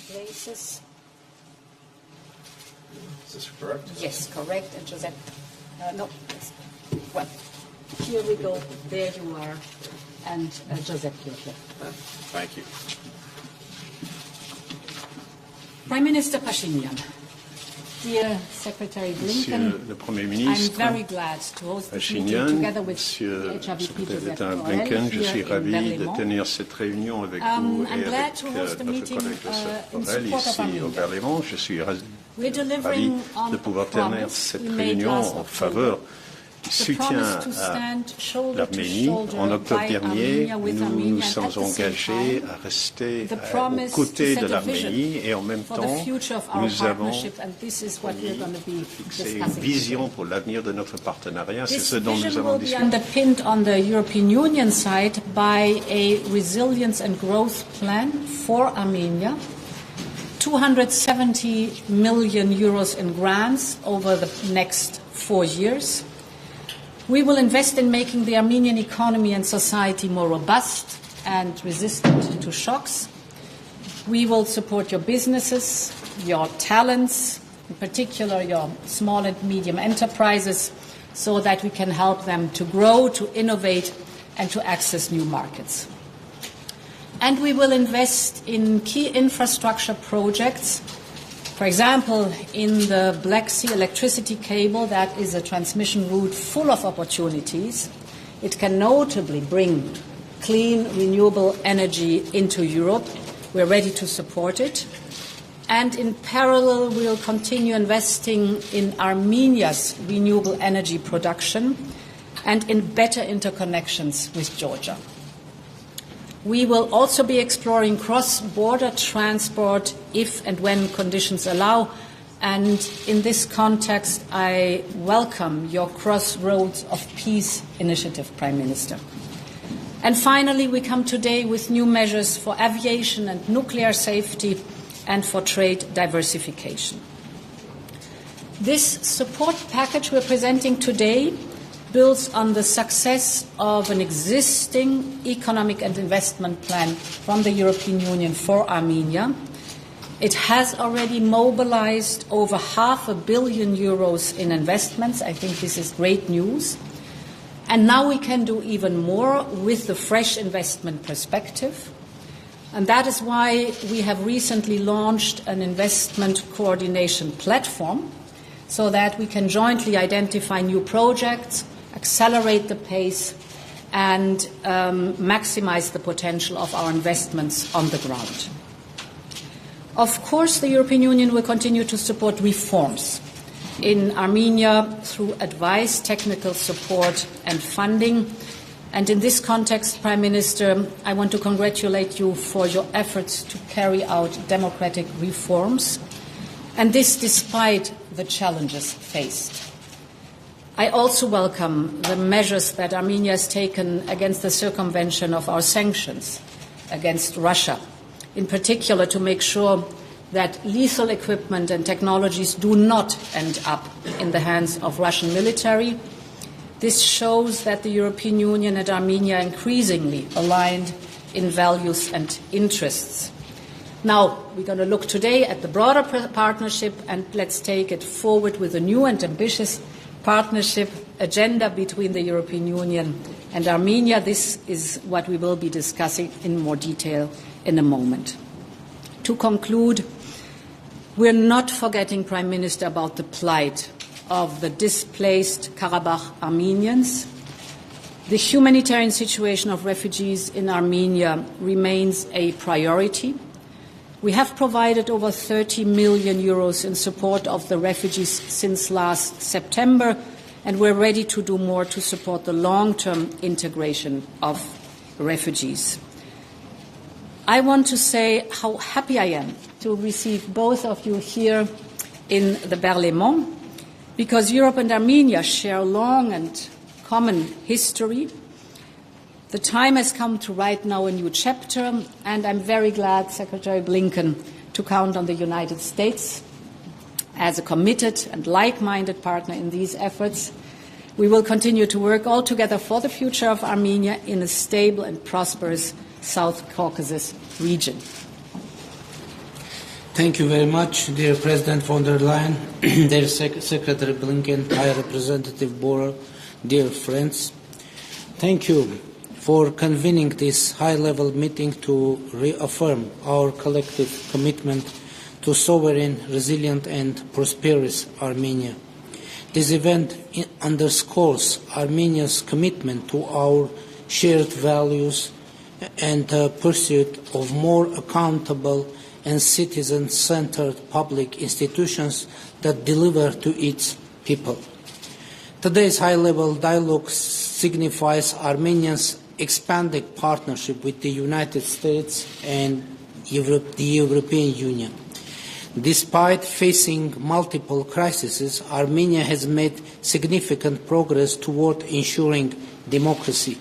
Places. Is this correct? Yes, correct. And Josep, no. Well, here we go. There you are. And Josep, you're here. Thank you. Prime Minister Pashinyan, dear Secretary Blinken, I'm very glad to host this meeting together with HRVP Josep Borrell je suis ravi de tenir cette réunion avec vous et avec notre collègue Josep Borrell ici au Parlement. Je suis ravi de pouvoir tenir cette réunion en faveur du soutien à l'Arménie. En octobre dernier, nous nous sommes engagés à rester aux côtés de l'Arménie et en même temps, nous avons fixé une vision pour l'avenir de notre partenariat. C'est ce dont nous avons discuté. Underpinned on the European Union side by a resilience and growth plan for Armenia, 270 million euros in grants over the next 4 years. We will invest in making the Armenian economy and society more robust and resistant to shocks. We will support your businesses, your talents, in particular your small and medium enterprises, so that we can help them to grow, to innovate, and to access new markets. And we will invest in key infrastructure projects. For example, in the Black Sea electricity cable, that is a transmission route full of opportunities. It can notably bring clean, renewable energy into Europe. We're ready to support it. And in parallel, we'll continue investing in Armenia's renewable energy production and in better interconnections with Georgia. We will also be exploring cross-border transport if and when conditions allow. And in this context, I welcome your Crossroads of Peace initiative, Prime Minister. And finally, we come today with new measures for aviation and nuclear safety and for trade diversification. This support package we're presenting today builds on the success of an existing economic and investment plan from the European Union for Armenia. It has already mobilized over €500 million in investments. I think this is great news. And now we can do even more with the fresh investment perspective. And that is why we have recently launched an investment coordination platform so that we can jointly identify new projects, accelerate the pace, and maximize the potential of our investments on the ground. Of course, the European Union will continue to support reforms in Armenia through advice, technical support, and funding. And in this context, Prime Minister, I want to congratulate you for your efforts to carry out democratic reforms, and this despite the challenges faced. I also welcome the measures that Armenia has taken against the circumvention of our sanctions against Russia, in particular to make sure that lethal equipment and technologies do not end up in the hands of Russian military. This shows that the European Union and Armenia are increasingly aligned in values and interests. Now, we're going to look today at the broader partnership, and let's take it forward with a new and ambitious partnership agenda between the European Union and Armenia. This is what we will be discussing in more detail in a moment. To conclude, we're not forgetting, Prime Minister, about the plight of the displaced Karabakh Armenians. The humanitarian situation of refugees in Armenia remains a priority. We have provided over €30 million in support of the refugees since last September, and we're ready to do more to support the long-term integration of refugees. I want to say how happy I am to receive both of you here in the Parlement, because Europe and Armenia share a long and common history. The time has come to write now a new chapter, and I'm very glad, Secretary Blinken, to count on the United States as a committed and like-minded partner in these efforts. We will continue to work all together for the future of Armenia in a stable and prosperous South Caucasus region. Thank you very much, dear President von der Leyen, dear Secretary Blinken, High Representative Borrell, dear friends. Thank you for convening this high-level meeting to reaffirm our collective commitment to sovereign, resilient and prosperous Armenia. This event underscores Armenia's commitment to our shared values and pursuit of more accountable and citizen-centered public institutions that deliver to its people. Today's high-level dialogue signifies Armenia's expanded partnership with the United States and the European Union. Despite facing multiple crises, Armenia has made significant progress toward ensuring democracy.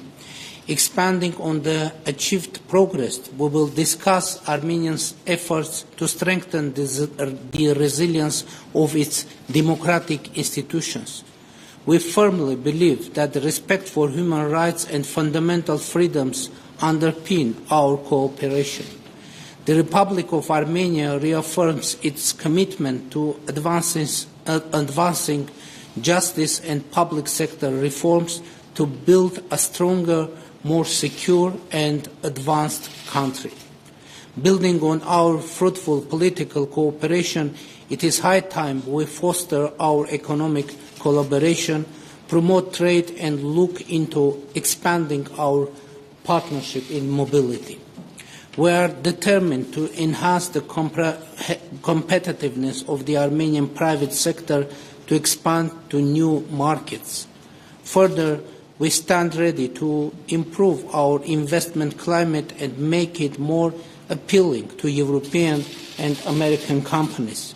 Expanding on the achieved progress, we will discuss Armenia's efforts to strengthen the resilience of its democratic institutions. We firmly believe that the respect for human rights and fundamental freedoms underpin our cooperation. The Republic of Armenia reaffirms its commitment to advancing justice and public sector reforms to build a stronger, more secure and advanced country. Building on our fruitful political cooperation, it is high time we foster our economic collaboration, promote trade and look into expanding our partnership in mobility. We are determined to enhance the competitiveness of the Armenian private sector to expand to new markets. Further, we stand ready to improve our investment climate and make it more appealing to European and American companies.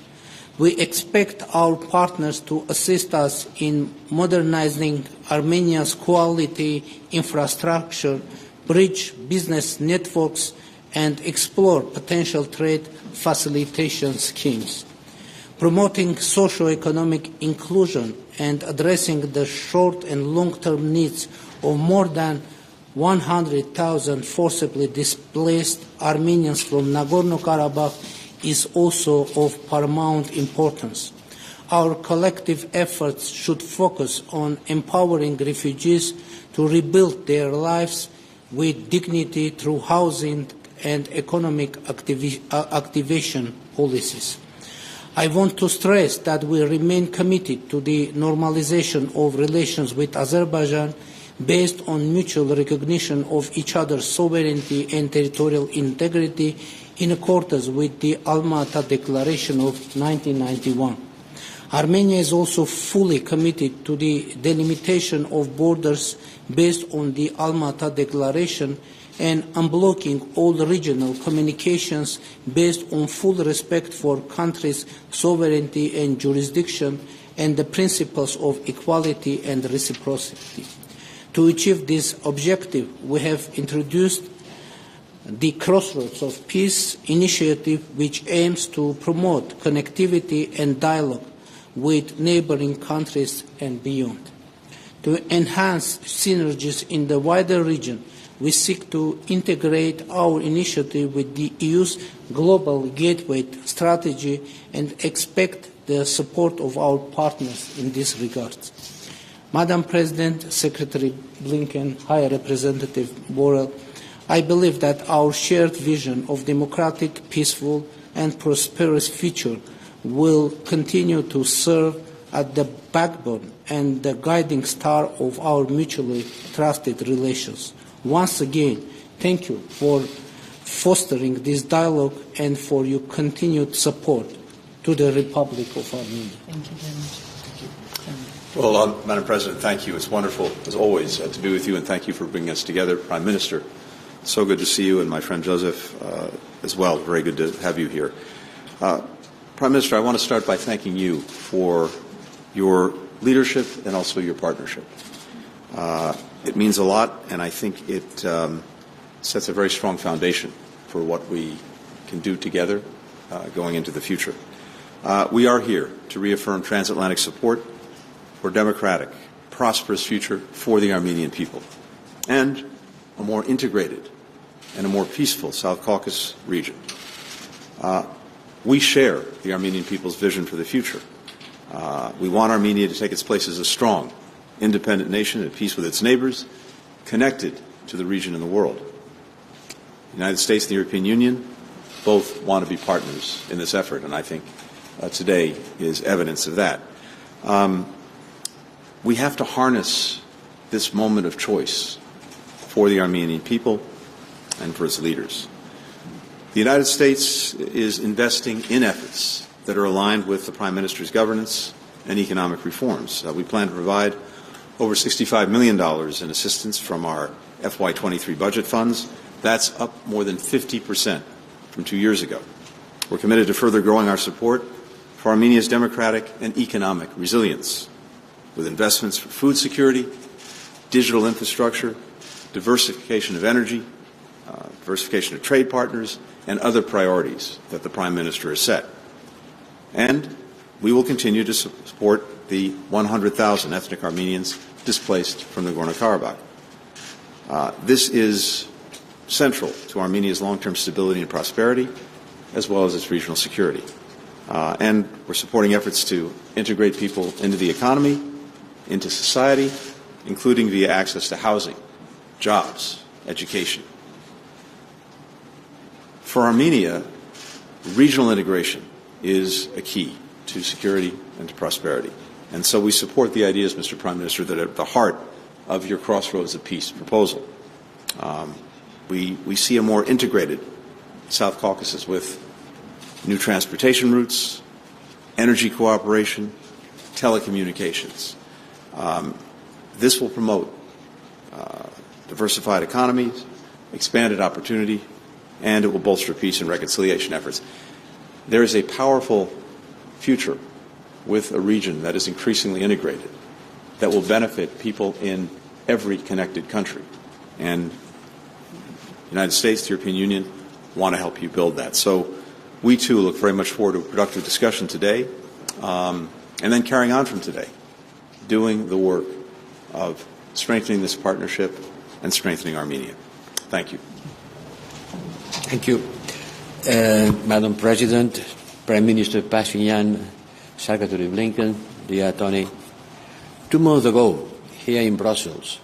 We expect our partners to assist us in modernizing Armenia's quality infrastructure, bridge business networks, and explore potential trade facilitation schemes. Promoting socio-economic inclusion and addressing the short and long-term needs of more than 100,000 forcibly displaced Armenians from Nagorno-Karabakh is also of paramount importance. Our collective efforts should focus on empowering refugees to rebuild their lives with dignity through housing and economic activation policies. I want to stress that we remain committed to the normalization of relations with Azerbaijan based on mutual recognition of each other's sovereignty and territorial integrity in accordance with the Alma-Ata Declaration of 1991. Armenia is also fully committed to the delimitation of borders based on the Alma-Ata Declaration and unblocking all regional communications based on full respect for countries' sovereignty and jurisdiction and the principles of equality and reciprocity. To achieve this objective, we have introduced the Crossroads of Peace initiative, which aims to promote connectivity and dialogue with neighboring countries and beyond. To enhance synergies in the wider region, we seek to integrate our initiative with the EU's Global Gateway strategy and expect the support of our partners in this regard. Madam President, Secretary Blinken, High Representative Borrell, I believe that our shared vision of democratic, peaceful and prosperous future will continue to serve as the backbone and the guiding star of our mutually trusted relations. Once again, thank you for fostering this dialogue and for your continued support to the Republic of Armenia. Thank you very much. Well, Madam President, thank you. It's wonderful, as always, to be with you, and thank you for bringing us together. Prime Minister, so good to see you, and my friend Joseph as well. Very good to have you here. Prime Minister, I want to start by thanking you for your leadership and also your partnership. It means a lot, and I think it sets a very strong foundation for what we can do together going into the future. We are here to reaffirm transatlantic support for a democratic, prosperous future for the Armenian people and a more integrated and a more peaceful South Caucasus region. We share the Armenian people's vision for the future. We want Armenia to take its place as a strong, independent nation at peace with its neighbors, connected to the region and the world. The United States and the European Union both want to be partners in this effort, and I think today is evidence of that. We have to harness this moment of choice for the Armenian people and for its leaders. The United States is investing in efforts that are aligned with the Prime Minister's governance and economic reforms. We plan to provide over $65 million in assistance from our FY23 budget funds. That's up more than 50% from 2 years ago. We're committed to further growing our support for Armenia's democratic and economic resilience, with investments for food security, digital infrastructure, diversification of energy, diversification of trade partners, and other priorities that the Prime Minister has set. And we will continue to support the 100,000 ethnic Armenians displaced from Nagorno-Karabakh. This is central to Armenia's long-term stability and prosperity, as well as its regional security. And we're supporting efforts to integrate people into the economy, into society, including via access to housing, jobs, education. For Armenia, regional integration is a key to security and to prosperity. And so we support the ideas, Mr. Prime Minister, that are at the heart of your Crossroads of Peace proposal. We see a more integrated South Caucasus with new transportation routes, energy cooperation, telecommunications. This will promote diversified economies, expanded opportunity, and it will bolster peace and reconciliation efforts. There is a powerful future with a region that is increasingly integrated that will benefit people in every connected country. And the United States, the European Union, want to help you build that. So we, too, look very much forward to a productive discussion today, and then carrying on from today, doing the work of strengthening this partnership and strengthening Armenia. Thank you. Thank you. Madam President, Prime Minister Pashinyan, Secretary Blinken, dear Antony, 2 months ago, here in Brussels,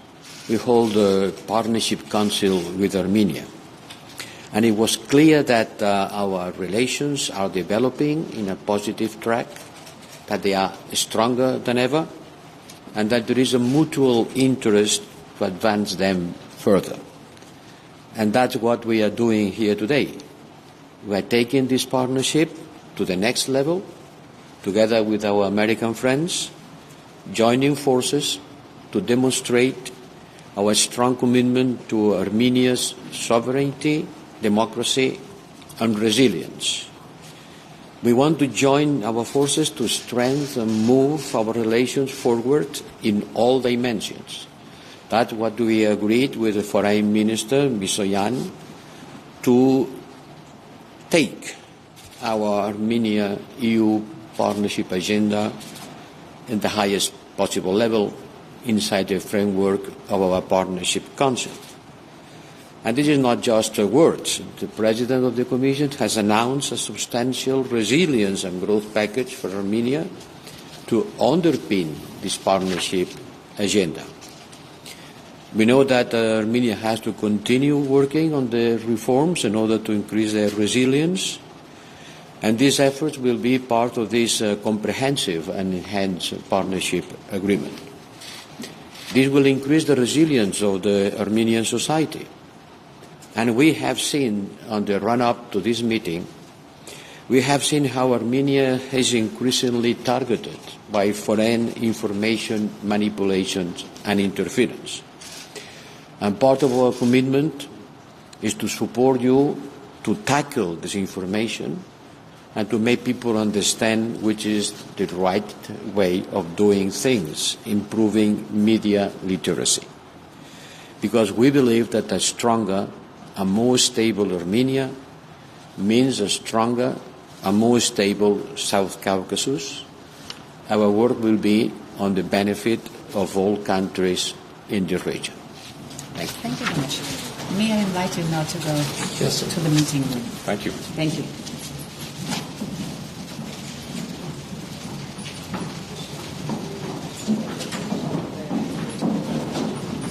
we held a Partnership Council with Armenia. And it was clear that our relations are developing in a positive track, that they are stronger than ever, and that there is a mutual interest to advance them further. And that's what we are doing here today. We are taking this partnership to the next level, together with our American friends, joining forces to demonstrate our strong commitment to Armenia's sovereignty, democracy, and resilience. We want to join our forces to strengthen and move our relations forward in all dimensions. That's what we agreed with the Foreign Minister, Pashinyan, to take our Armenia-EU partnership agenda at the highest possible level inside the framework of our Partnership Council. And this is not just words. The President of the Commission has announced a substantial resilience and growth package for Armenia to underpin this partnership agenda. We know that Armenia has to continue working on the reforms in order to increase their resilience, and these efforts will be part of this comprehensive and enhanced partnership agreement. This will increase the resilience of the Armenian society. And we have seen, on the run-up to this meeting, we have seen how Armenia is increasingly targeted by foreign information manipulations and interference. And part of our commitment is to support you to tackle this information and to make people understand which is the right way of doing things, improving media literacy. Because we believe that a stronger, a more stable Armenia means a stronger, a more stable South Caucasus. Our work will be on the benefit of all countries in the region. Thank you. Thank you very much. May I invite you now to go to the meeting room? Thank you. Thank you.